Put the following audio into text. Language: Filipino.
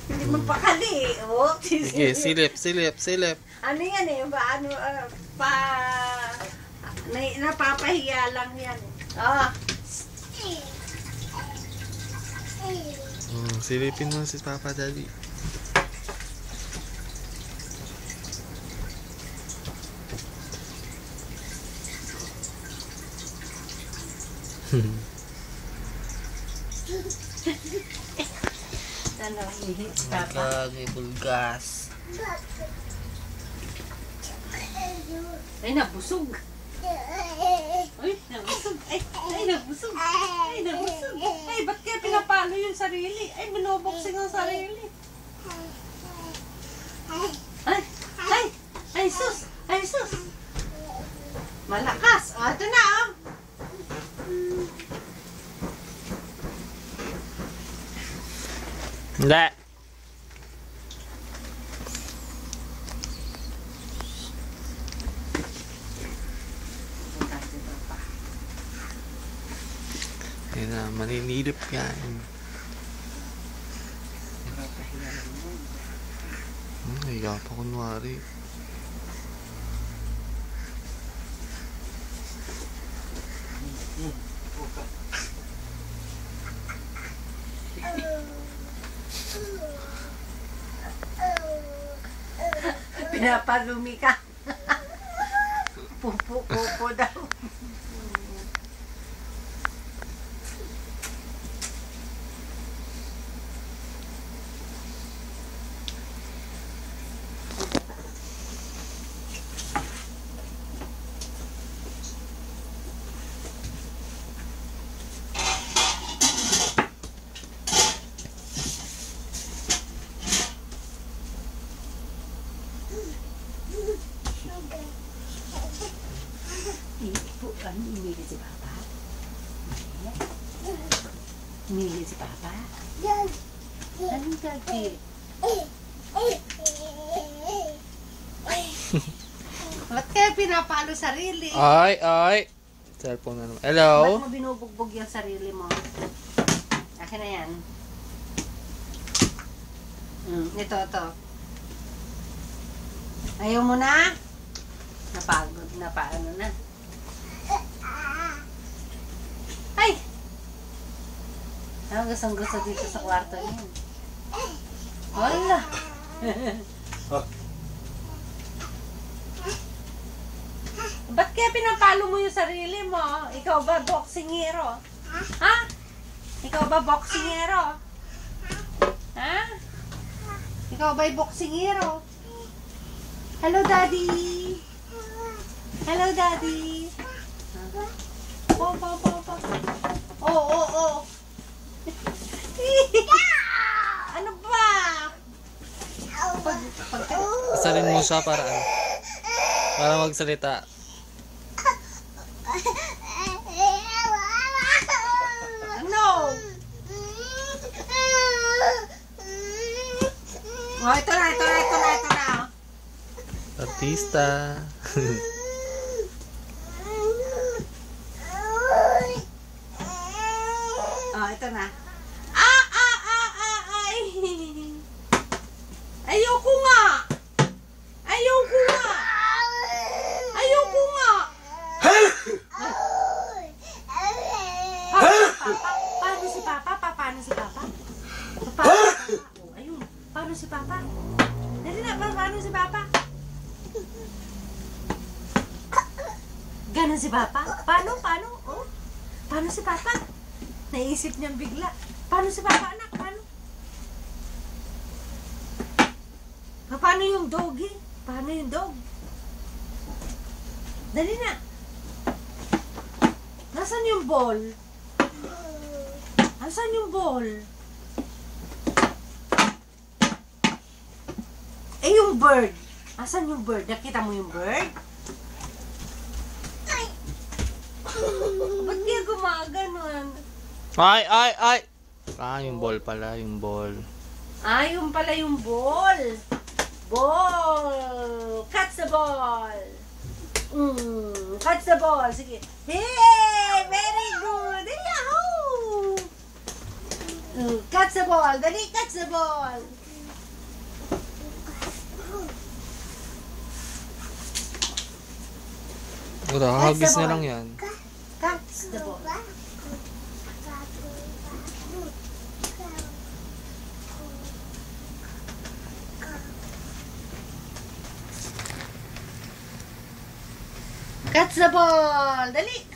Hindi mo pakali. Oh, sige, silip. Ano yan eh? Napapahiya lang yan. Ah. Silipin mo si Papa Daddy. Ano, Papa? May bulgas. Ay, nabusog. Ay, nabusog. Ay, nabusog. Ay, nabusog. Ay, ba't kaya pinapalo yung sarili? Ay, binoboxing ang sarili. Ay, sus. Ay, sus. Malakas. O, ito na, oh. Hindi. Ayun na, maninilip yan. Hiya pa kunwari. Pinapalumi ka. Pupo daw. Umili si Papa? Umili si Papa? Anong gagi? Ba't kaya pinapalo sarili? Ay! Cellphone na naman. Hello? Ba't mo binubugbog yung sarili mo? Akin na yan. Ito. Ayaw mo na? Napagod na, paano na? Ay! Ano gusto dito sa kwarto niya? Wala! Ba't kaya pinapalo mo yung sarili mo? Ikaw ba boxingero? Ha? Ikaw ba boxingero? Ha? Ikaw ba'y boxingero? Hello, Daddy! Hello, Daddy! Oh. Ano ba? Asalin mo siya para magsalita. Ano? Oh, ito na. Artista. Oh, ito na. Ay! Ayoko nga! Paano si Papa? Oh, ayun. Paano si Papa? Dali na, paano si Papa? Ganon si Papa? Paano? Oh? Paano si Papa? Naisip niyang bigla. Paano si Papa, anak? Paano yung doggy? Paano yung dog? Dali na. Nasaan yung ball? Nasaan yung ball? Yung bird. Nasaan yung bird? Nakita mo yung bird? Ba't kaya gumaganon? Ay! Yung ball pala, yung ball. Yung pala yung ball. Ball! Catch the ball! Catch the ball! Sige. Hey! Very good! Yahoo! Catch the ball! Dali, catch the ball! Hagis na lang yan. Catch the ball. Catch the ball! Dali!